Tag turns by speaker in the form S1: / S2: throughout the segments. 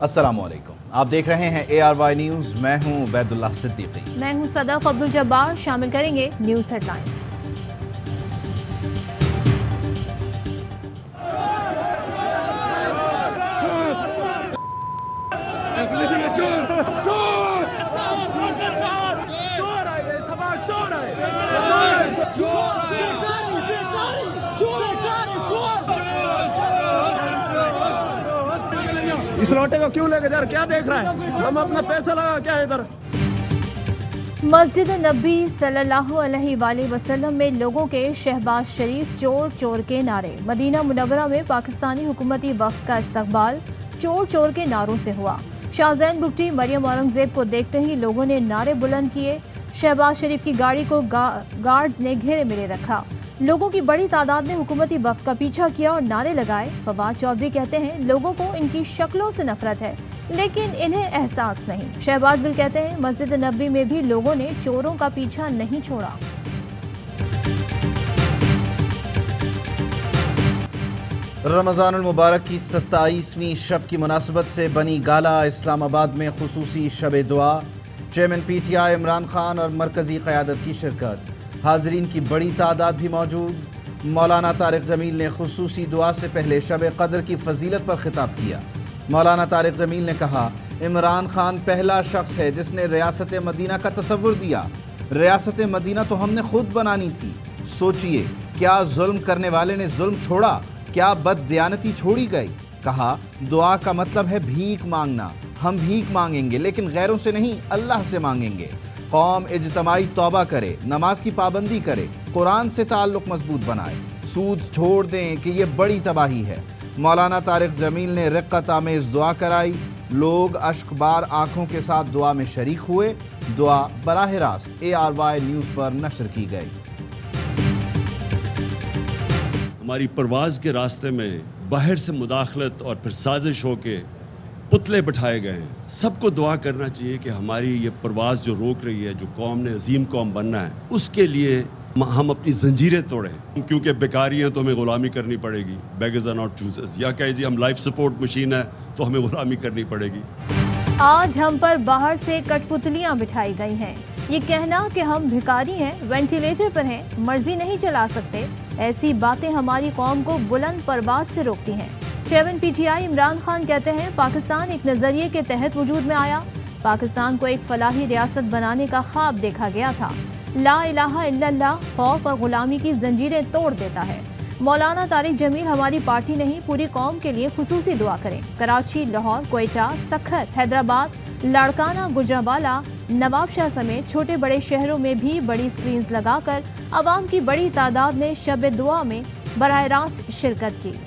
S1: अस्सलामुअलैकुम, आप देख रहे हैं ARY न्यूज़। मैं हूं उबैदुल्लाह सिद्दीकी।
S2: मैं हूं सदफ अब्दुल जब्बार। शामिल करेंगे न्यूज़ हेडलाइंस।
S3: इस लौटे को क्यों लेके जा रहे, क्या देख रहा है? हम अपना पैसा लगा क्या है इधर?
S2: मस्जिद नबी सल्लल्लाहु अलैहि वसल्लम में लोगों के शहबाज शरीफ चोर चोर के नारे। मदीना मुनव्वरा में पाकिस्तानी हुकूमती वक्त का इस्तकबाल चोर चोर के नारों से हुआ। शाहजैन बुगटी मरियम औरंगजेब को देखते ही लोगों ने नारे बुलंद किए। शहबाज शरीफ की गाड़ी को गार्ड्स ने घेरे में ले रखा। लोगों की बड़ी तादाद ने हुकूमती वक्त का पीछा किया और नारे लगाए। फवाद चौधरी कहते हैं लोगों को इनकी शक्लों से नफरत है लेकिन इन्हें एहसास नहीं। शहबाज गिल कहते हैं मस्जिद नबी में भी लोगों ने चोरों का पीछा नहीं छोड़ा।
S1: रमज़ानुल मुबारक की 27वीं शब की मुनासबत से बनी गाला इस्लामाबाद में खुसूसी शब दुआ। चेयरमैन PTI इमरान खान और मरकजी क़यादत की शिरकत। हाज़रीन की बड़ी तादाद भी मौजूद। मौलाना तारिक जमील ने खुसूसी दुआ से पहले शब कद्र की फजीलत पर खिताब किया। मौलाना तारिक जमील ने कहा इमरान खान पहला शख्स है जिसने रियासत मदीना का तसव्वुर दिया। रियासत मदीना तो हमने खुद बनानी थी। सोचिए क्या जुल्म करने वाले ने जुल्म छोड़ा, क्या बददियानती छोड़ी गई। कहा दुआ का मतलब है भीख मांगना। हम भीख मांगेंगे लेकिन गैरों से नहीं, अल्लाह से मांगेंगे। कौम इज्तमाई तौबा करे, नमाज की पाबंदी करे, कुरान से ताल्लुक मजबूत बनाए, सूद छोड़ दें कि ये बड़ी तबाही है। मौलाना तारिक जमील ने रिक्कत आमेज़ दुआ कराई। लोग अश्कबार आंखों के साथ दुआ में शरीक हुए। दुआ बराह रास्त ARY न्यूज़ पर नशर की गई।
S4: हमारी परवाज़ के रास्ते में बाहर से मुदाखलत और फिर साजिश हो के पुतले बिठाए गए हैं। सबको दुआ करना चाहिए कि हमारी ये परवाज़ जो रोक रही है, जो कौम ने अजीम कौम बनना है, उसके लिए हम अपनी जंजीरें तोड़ें। क्योंकि बेकारी हैं तो हमें ग़ुलामी करनी पड़ेगी। Beggars are not choosers. या कहे जी हम लाइफ सपोर्ट मशीन है तो हमें ग़ुलामी करनी पड़ेगी।
S2: आज हम पर बाहर से कठपुतलियां बिठाई गई हैं। ये कहना कि हम भिखारी हैं, वेंटिलेटर पर हैं, मर्जी नहीं चला सकते, ऐसी बातें हमारी कौम को बुलंद परवाज से रोकती हैं। चेयरमैन PTI इमरान खान कहते हैं पाकिस्तान एक नज़रिए के तहत वजूद में आया। पाकिस्तान को एक फलाही रियासत बनाने का ख्वाब देखा गया था। ला इलाहा इल्लल्लाह खौफ और गुलामी की जंजीरें तोड़ देता है। मौलाना तारिक जमील हमारी पार्टी नहीं पूरी कौम के लिए खुसूसी दुआ करें। कराची, लाहौर, क्वेटा, सखत, हैदराबाद, लाड़काना, गुजरांवाला, नवाबशाह समेत छोटे बड़े शहरों में भी बड़ी स्क्रीन्स लगाकर आवाम की बड़ी तादाद ने शब दुआ में बराह रास्त शिरकत की।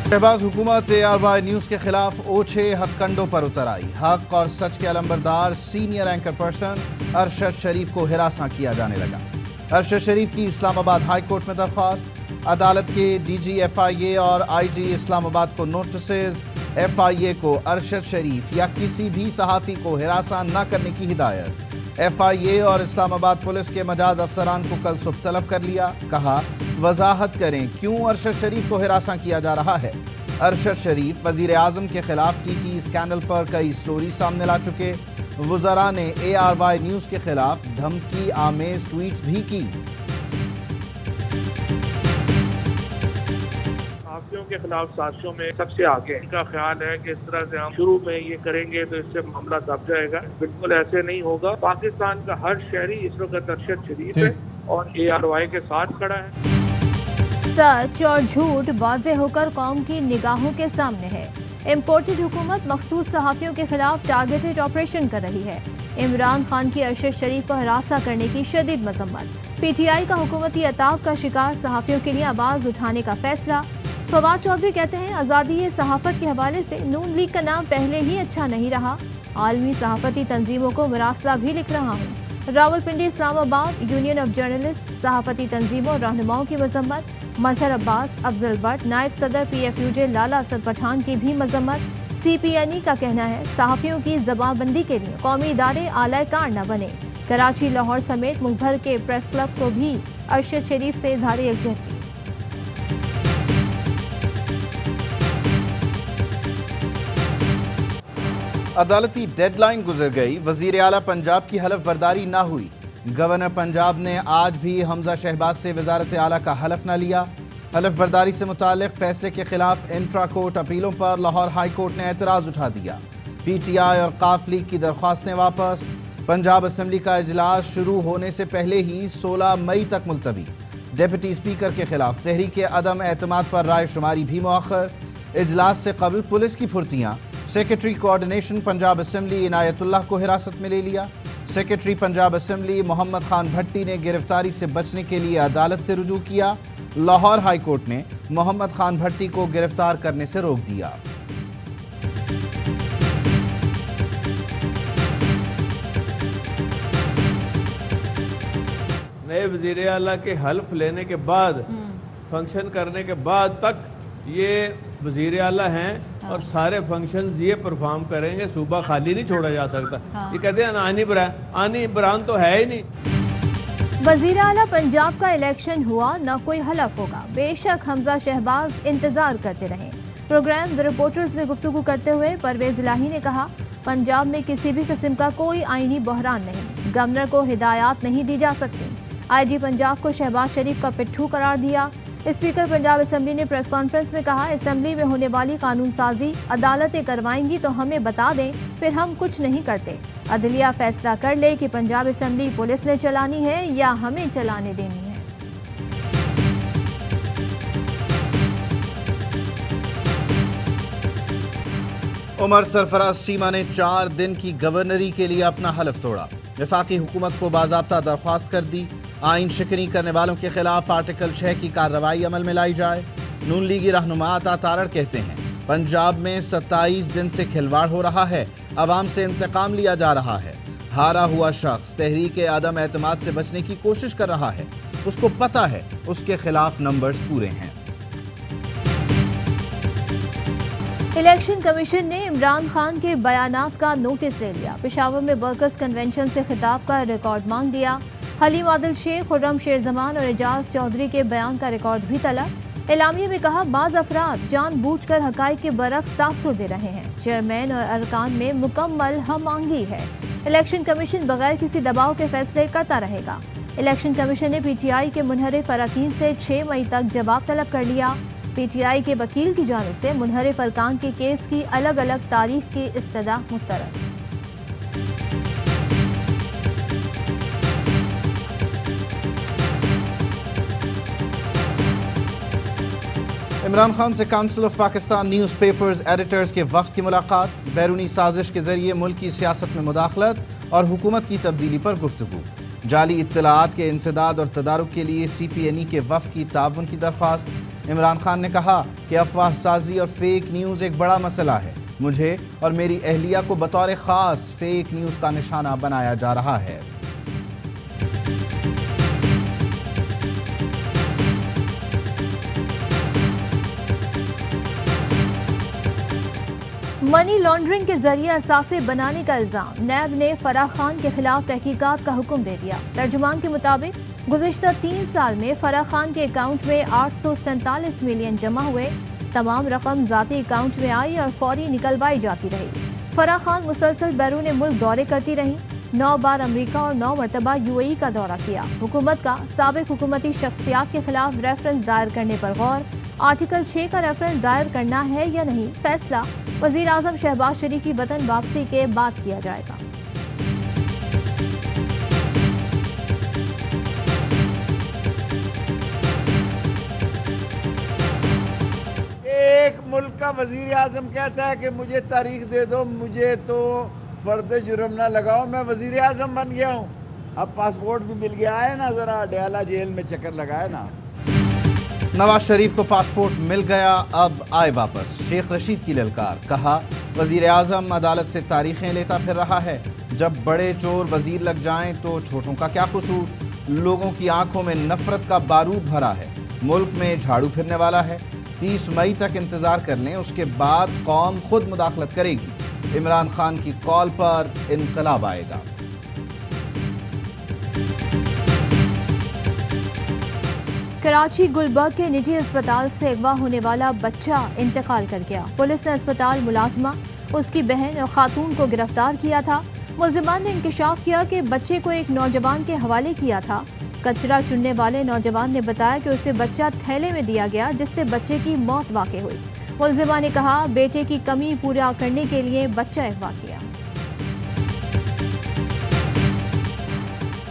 S1: शहबाज हुकूमत ARY न्यूज़ के खिलाफ ओछे हथकंडों पर उतर आई। हक और सच के अलंबरदार सीनियर एंकर पर्सन अरशद शरीफ को हिरासा किया जाने लगा। अरशद शरीफ की इस्लामाबाद हाई कोर्ट में दरख्वास्त। अदालत के DG FIA और IG इस्लामाबाद को नोटिस। FIA को अरशद शरीफ या किसी भी सहाफ़ी को हिरासा न करने की हिदायत। FIA और इस्लामाबाद पुलिस के मजाज अफसरान को कल सुबह तलब कर लिया। कहा वजाहत करें क्यों अरशद शरीफ को हिरासा किया जा रहा है। अरशद शरीफ वजीर आज़म के खिलाफ TT स्कैंडल पर कई स्टोरी सामने ला चुके। वज़रा ने ARY न्यूज़ के खिलाफ धमकी आमेज ट्वीट्स भी की।
S5: साथियों के खिलाफ साजिशों में सबसे आगे इनका ख्याल है कि इस तरह से हम शुरू में ये करेंगे तो इससे मामला दब जाएगा। बिल्कुल ऐसे नहीं होगा। पाकिस्तान का हर शहरी इस वक्त अरशद शरीफ है और ARY के साथ खड़ा है।
S2: सच और झूठ वाज़ेह होकर कौम की निगाहों के सामने है। इम्पोर्टेड हुकूमत मखसूस सहाफ़ियों के खिलाफ टारगेटेड ऑपरेशन कर रही है। इमरान खान की अरशद शरीफ को हरासा करने की शदीद मजम्मत। PTI का हुकूमती अताब का शिकार सहाफ़ियों के लिए आवाज़ उठाने का फैसला। फवाद चौधरी कहते हैं आज़ादी सहाफ़त के हवाले से नून लीग का नाम पहले ही अच्छा नहीं रहा। आलमी सहाफ़ती तंजीमों को मरासला भी लिख रहा हूँ। Rawalpindi, Islamabad union of journalist सहाफ़ती तंजीमों और रहनुमाओं की मजम्मत। मजहर अब्बास, अफजल भट्ट, नायब सदर PFUJ लाला असद पठान की भी मजम्मत। CPNE का कहना है सहाफ़ियों की जबानबंदी के लिए कौमी इदारे आलाए कार न बने। कराची, लाहौर समेत मुल्क भर के प्रेस क्लब को भी अरशद शरीफ से इजहार यकजहती।
S1: अदालती डेडलाइन गुजर गई, वजीर आला पंजाब की हलफ बर्दारी ना हुई। गवर्नर पंजाब ने आज भी हमजा शहबाज से वजारत आला का हलफ न लिया। हलफ बर्दारी से मुताल्लिक फैसले के खिलाफ इंट्रा कोर्ट अपीलों पर लाहौर हाई कोर्ट ने एतराज़ उठा दिया। PTI और काफ लीग की दरख्वास्तें वापस। पंजाब असम्बली का इजलास शुरू होने से पहले ही 16 मई तक मुलतवी। डिप्टी स्पीकर के खिलाफ तहरीक अदम एतमाद पर राय शुमारी भी मुअख्खर। इजलास से कबल पुलिस की फुर्तियाँ। Secretary coordination Punjab assembly Inayatullah को हिरासत में ले लिया। सेक्रेटरी पंजाब असम्बली मोहम्मद खान भट्टी ने गिरफ्तारी से बचने के लिए अदालत से रुजू किया। लाहौर हाई कोर्ट ने मोहम्मद खान भट्टी को गिरफ्तार करने से रोक दिया।
S6: नए वजीर आला के हल्फ लेने के बाद फंक्शन करने के बाद तक ये वजीर आला हैं और सारे फंक्शंस ये परफॉर्म करेंगे, सूबा खाली नहीं छोड़ा जा सकता। ये कहते हैं आनी बरान तो है ही नहीं।
S2: वजीर आला पंजाब का इलेक्शन हुआ, न कोई हलफ होगा। बेशक हमजा शहबाज इंतजार करते रहे। प्रोग्राम द रिपोर्टर्स में गुफ्तगू करते हुए परवेज इलाही ने कहा, पंजाब में किसी भी किस्म का कोई आईनी बहरान नहीं, गवर्नर को हिदायत नहीं दी जा सकती। IG पंजाब को शहबाज शरीफ का पिट्ठू करार दिया। स्पीकर पंजाब असम्बली ने प्रेस कॉन्फ्रेंस में कहा, असम्बली में होने वाली कानून साजी अदालतें करवाएंगी तो हमें बता दें, फिर हम कुछ नहीं करते। अदलिया फैसला कर ले कि पंजाब असम्बली पुलिस ने चलानी है या हमें चलाने देनी है।
S1: उमर सरफराज चीमा ने 4 दिन की गवर्नरी के लिए अपना हलफ तोड़ा। वफाकी हुकूमत को बाज़ाब्ता दरख्वास्त कर दी, आइन शिकनी करने वालों के खिलाफ आर्टिकल 6 की कार्रवाई अमल में लाई जाए। नून लीगी रहनुमा अता तारड़ कहते हैं, पंजाब में 27 दिन से खिलवाड़ हो रहा है, अवाम से इंतकाम लिया जा रहा है। हारा हुआ शख्स तहरीक अदम एतमाद से बचने की कोशिश कर रहा है, उसको पता है उसके खिलाफ नंबर्स पूरे हैं।
S2: इलेक्शन कमीशन ने इमरान खान के बयानात का नोटिस ले लिया। पेशावर में वर्कर्स कन्वेंशन से खिताब का रिकॉर्ड मांग लिया। हलीम आदिल शेख, खुर्रम शेर जमान और एजाज चौधरी के बयान का रिकॉर्ड भी तलब। एलामिया में कहा, बाज़ अफराद जानबूझकर हकाइक के बरक्स तासुर दे रहे हैं। चेयरमैन और अरकान में मुकम्मल हम आंगी है। इलेक्शन कमीशन बगैर किसी दबाव के फैसले करता रहेगा। इलेक्शन कमीशन ने PTI के मुनहरिफ अरकान से 6 मई तक जवाब तलब कर लिया। PTI के वकील की जानिब से मुनहरिफ अरकान के केस की अलग अलग तारीख की इस्तदा मुस्तरद।
S1: इमरान खान से council of Pakistan news papers editors के वफ्द की मुलाकात। बैरूनी साजिश के जरिए मुल्क की सियासत में मुदाखलत और हुकूमत की तब्दीली पर गुफ्तगू। जाली इत्तलाआत के इंसदाद और तदारुक के लिए CPNE के वफ्द की ताउन की दरख्वास्त। इमरान खान ने कहा कि अफवाह साजी और फेक न्यूज़ एक बड़ा मसला है। मुझे और मेरी अहलिया को बतौर ख़ास फेक न्यूज़ का निशाना बनाया जा रहा है।
S2: मनी लॉन्ड्रिंग के जरिए असासे बनाने का इल्जाम। नैब ने फराह खान के खिलाफ तहकीकात का हुक्म दे दिया। तर्जुमान के मुताबिक गुज़िश्ता 3 साल में फराह खान के अकाउंट में 847 मिलियन जमा हुए। तमाम रकम ज़ाती अकाउंट में आई और फौरी निकलवाई जाती रही। फराह खान मुसलसल बैरून मुल्क दौरे करती रहीं। 9 बार अमरीका और 9 मरतबा UAE का दौरा किया। हुकूमत का साबिक हुकूमती शख्सियात के खिलाफ रेफरेंस दायर करने पर गौर। आर्टिकल 6 का रेफरेंस दायर करना है या नहीं, फैसला वज़ीर आज़म शहबाज शरीफ की वतन वापसी के बाद किया जाएगा।
S7: एक मुल्क का वज़ीर आज़म कहता है कि मुझे तारीख दे दो, मुझे तो फर्द जुर्म ना लगाओ, मैं वज़ीर आज़म बन गया हूँ। अब पासपोर्ट भी मिल गया है ना, ज़रा डयाला जेल में चक्कर लगाए ना।
S1: नवाज शरीफ को पासपोर्ट मिल गया, अब आए वापस। शेख रशीद की ललकार। कहा, वज़ीर आज़म अदालत से तारीखें लेता फिर रहा है। जब बड़े चोर वज़ीर लग जाएं तो छोटों का क्या कसूर। लोगों की आंखों में नफरत का बारूद भरा है। मुल्क में झाड़ू फिरने वाला है। 30 मई तक इंतज़ार कर लें, उसके बाद कौम खुद मुदाखलत करेगी। इमरान खान की कॉल पर इनकलाब आएगा।
S2: कराची गुलबर्ग के निजी अस्पताल से अगवा होने वाला बच्चा इंतकाल कर गया। पुलिस ने अस्पताल मुलाजमा, उसकी बहन और खातून को गिरफ्तार किया था। मुलजिमान ने इंकशाफ किया कि बच्चे को एक नौजवान के हवाले किया था। कचरा चुनने वाले नौजवान ने बताया कि उसे बच्चा थैले में दिया गया, जिससे बच्चे की मौत वाक़ हुई। मुलजिमा ने कहा बेटे की कमी पूरा करने के लिए बच्चा अगवा किया।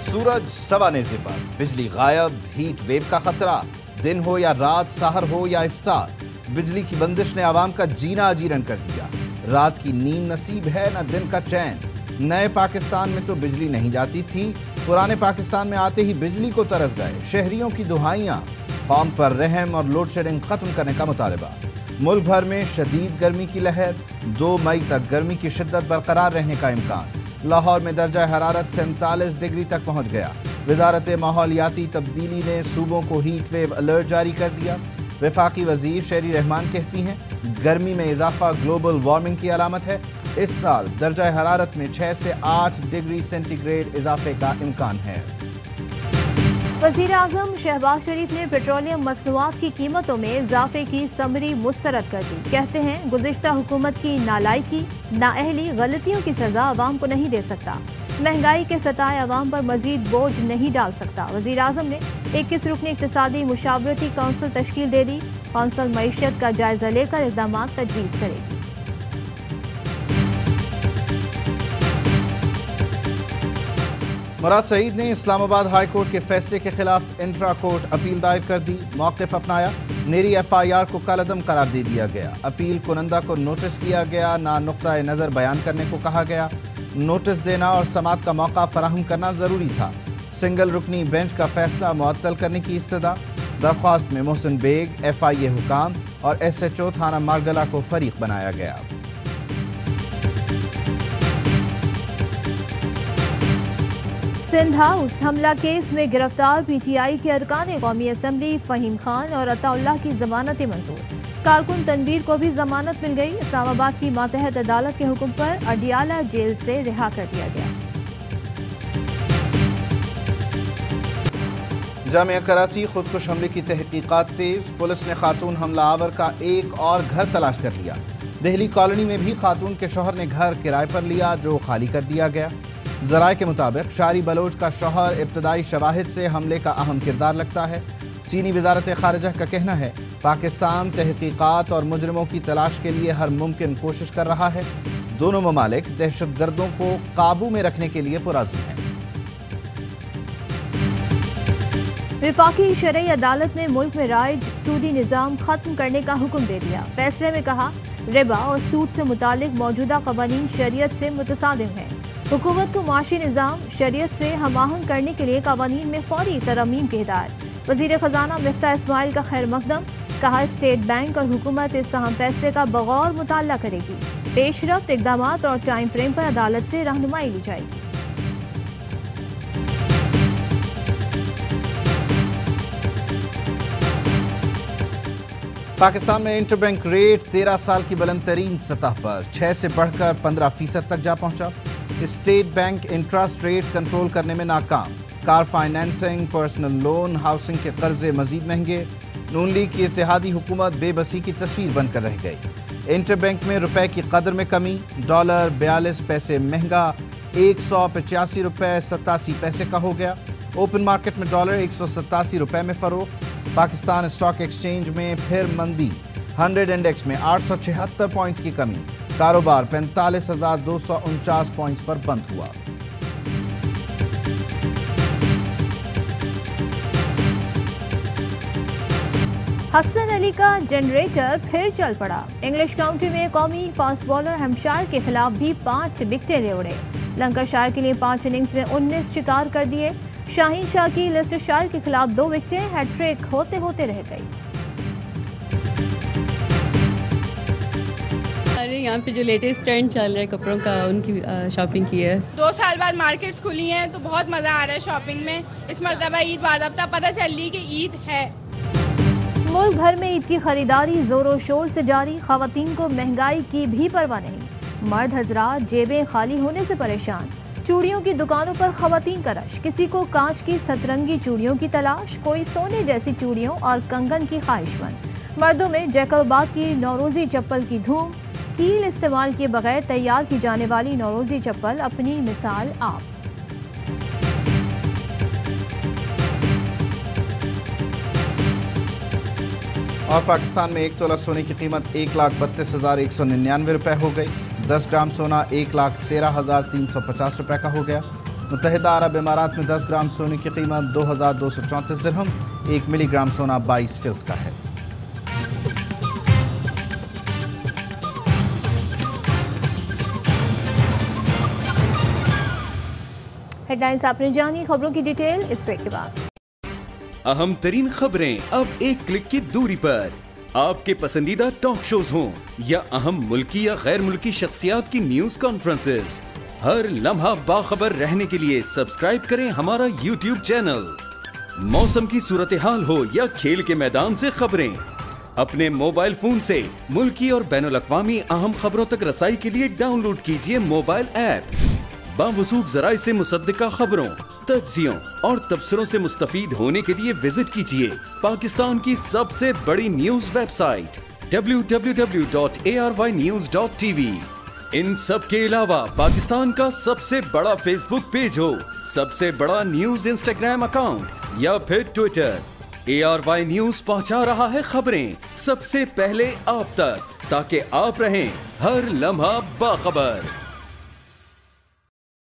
S1: सूरज सवानेज़े पर, बिजली गायब, हीट वेव का खतरा। दिन हो या रात, सहर हो या इफ्तार, बिजली की बंदिश ने आवाम का जीना अजीरन कर दिया। रात की नींद नसीब है न दिन का चैन। नए पाकिस्तान में तो बिजली नहीं जाती थी, पुराने पाकिस्तान में आते ही बिजली को तरस गए। शहरियों की दुहाइयां, कौम पर रहम और लोड शेडिंग खत्म करने का मुतालबा। मुल्क भर में शदीद गर्मी की लहर, 2 मई तक गर्मी की शिद्दत बरकरार रहने का इम्कान। लाहौर में दर्जा हरारत 47 डिग्री तक पहुंच गया। वजारत माहौलियाती तब्दीली ने सूबों को हीट वेव अलर्ट जारी कर दिया। वफाकी वजीर शेरी रहमान कहती हैं गर्मी में इजाफा ग्लोबल वार्मिंग की अलामत है। इस साल दर्जा हरारत में 6 से 8 डिग्री सेंटीग्रेड इजाफे का इम्कान है।
S2: वज़ीर आज़म शहबाज शरीफ ने पेट्रोलियम मसनूआत की कीमतों में इजाफे की समरी मुस्तरद कर दी। कहते हैं गुज़िश्ता हुकूमत की नालायकी, नाअहली, गलतियों की सज़ा अवाम को नहीं दे सकता। महंगाई के सताए अवाम पर मजीद बोझ नहीं डाल सकता। वज़ीर आज़म ने 21 रुकनी इक़्तिसादी मुशावरती कौंसिल तश्कील दे दी। कौंसिल मईशत का जायजा लेकर इक़दाम तजवीज़ करेगी।
S1: मुराद सईद ने इस्लामाबाद हाई कोर्ट के फैसले के खिलाफ इंट्रा कोर्ट अपील दायर कर दी। मौक़िफ़ अपनाया, नेरी FIR को कालअदम करार दे दिया गया। अपील कुनंदा को नोटिस किया गया, ना नुक्ता नज़र बयान करने को कहा गया। नोटिस देना और समाअत का मौका फराहम करना ज़रूरी था। सिंगल रुकनी बेंच का फैसला मुअत्तल करने की इस्तदा। दरख्वास्त में मोहसिन बेग, FIA हुकाम और SHO थाना मारगला को फरीक बनाया गया।
S2: सिंध हाउस हमला केस में गिरफ्तार PTI के अरकान कौमी असम्बली फ़हीम खान और अताउल्लाह की जमानत मंजूर। कारकुन तनवीर को भी जमानत मिल गई। इस्लामाबाद की मातहत अदालत के हुक्म पर अडियाला जेल से रिहा कर दिया गया।
S1: जामिया कराची खुदकुश हमले की तहकीकात तेज। पुलिस ने खातून हमला आवर का एक और घर तलाश कर लिया। दिल्ली कॉलोनी में भी खातून के शौहर ने घर किराए पर लिया, जो खाली कर दिया गया। ज़राए के मुताबिक शारी बलोच का शौहर इब्तदाई शवाहिद से हमले का अहम किरदार लगता है। चीनी वजारत खारिजा का कहना है पाकिस्तान तहकीकात और मुजरिमों की तलाश के लिए हर मुमकिन कोशिश कर रहा है। दोनों ममालिक दहशतगर्दों को काबू में रखने के लिए पुरअज़्म हैं।
S2: वफाकी शरई अदालत ने मुल्क में राइज सूदी निज़ाम खत्म करने का हुक्म दे दिया। फैसले में कहा रिबा और सूद से मुतालिक मौजूदा कवानीन शरीयत से मुतसादिम हैं। हुकूमत को माशी निज़ाम शरीयत से हमाहंग करने के लिए कवानीन में फौरी तरमीम की हिदायत। वज़ीर ख़जाना मिफ्ता इस्माइल का खैर मकदम, कहा स्टेट बैंक और हुकूमत इस अहम फैसले का बगौर मुताला करेगी। पेशरफ्त इक़दाम और टाइम फ्रेम पर अदालत से रहनुमाई ली जाएगी।
S1: पाकिस्तान में इंटरबैंक रेट 13 साल की बुलंद तरीन सतह पर 6 से बढ़कर 15% तक जा पहुंचा। State bank interest rate control करने में नाकाम। Car financing, personal loan, housing के कर्जे मजीद महंगे। नून लीग की इत्तेहादी हुकूमत बेबसी की तस्वीर बनकर रह गई। इंटरबैंक में रुपए की कदर में कमी। डॉलर 42 पैसे महंगा 185 रुपए 87 पैसे का हो गया। ओपन मार्केट में डॉलर 187 रुपए में फरोख्त। पाकिस्तान स्टॉक एक्सचेंज में फिर मंदी। 100 इंडेक्स में 876 पॉइंट्स की कमी। कारोबार 45,249 पॉइंट्स पर बंद हुआ।
S2: हसन अली का जनरेटर फिर चल पड़ा। इंग्लिश काउंटी में कौमी फास्ट बॉलर हैम्पशायर के खिलाफ भी 5 विकेटें ले उड़े। लंकाशायर के लिए 5 इनिंग्स में 19 शिकार कर दिए। शाहीन शाह की लेस्टरशायर के खिलाफ 2 विकेटें हैट्रिक होते होते रह गई।
S8: अरे यहाँ पे जो लेटेस्ट ट्रेंड चल रहा है कपड़ों का, उनकी शॉपिंग की है।
S9: 2 साल बाद मार्केट्स खुली हैं तो बहुत मज़ा आ रहा है शॉपिंग में। इस मरतबा ईद बाद अब तक पता चल रही कि ईद है।
S2: मुल्क भर में ईद की खरीदारी जोरों शोर से जारी। खवातीन को महंगाई की भी परवाह नहीं। मर्द हजरात जेबें खाली होने से परेशान। چوڑیوں کی دکانوں پر خواتین کا رش، کسی کو کانچ کی سترنگی چوڑیوں کی تلاش، کوئی سونے جیسی چوڑیوں اور کنگن کی خواہش مند۔ مردوں میں جیکوبات کی نوروزی چپل کی دھوم، کیل استعمال کیے بغیر تیار کی جانے والی نوروزی چپل اپنی مثال آپ۔
S1: اور پاکستان میں 1 تولہ سونے کی قیمت 1,32,199 روپے ہو گئی۔ 10 گرام سونا 1,13,350 روپے کا ہو گیا۔ متحدہ عرب امارات میں 10 گرام سونے کی قیمت 2,234 درہم، 1 ملی گرام سونا 22 فلس کا ہے۔
S2: ہیڈ لائنز آپ نے جانی، خبروں کی ڈیٹیل اس بریک کے بعد۔
S10: اہم ترین خبریں اب ایک کلک کی دوری پر، آپ کے پسندیدہ ٹاک شوز ہوں یا اہم ملکی یا غیر ملکی شخصیات کی نیوز کانفرنسز، ہر لمحہ باخبر رہنے کے لیے سبسکرائب کریں ہمارا یوٹیوب چینل۔ موسم کی صورتحال ہو یا کھیل کے میدان سے خبریں، اپنے موبائل فون سے ملکی اور بین الاقوامی اہم خبروں تک رسائی کے لیے ڈاؤن لوڈ کیجیے موبائل ایپ۔ باوثوق ذرائع سے مصدقہ خبروں، تجزیوں اور تبصروں سے مستفید ہونے کے لیے وزٹ کیجیے پاکستان کی سب سے بڑی نیوز ویب سائٹ www.arYnews.tv۔ ان سب کے علاوہ پاکستان کا سب سے بڑا فیس بک پیج ہو، سب سے بڑا نیوز انسٹاگرام اکاؤنٹ یا پھر ٹویٹر، ARY نیوز پہنچا رہا ہے خبریں سب سے پہلے آپ تک، تاکہ آپ رہیں ہر لمحہ باخبر۔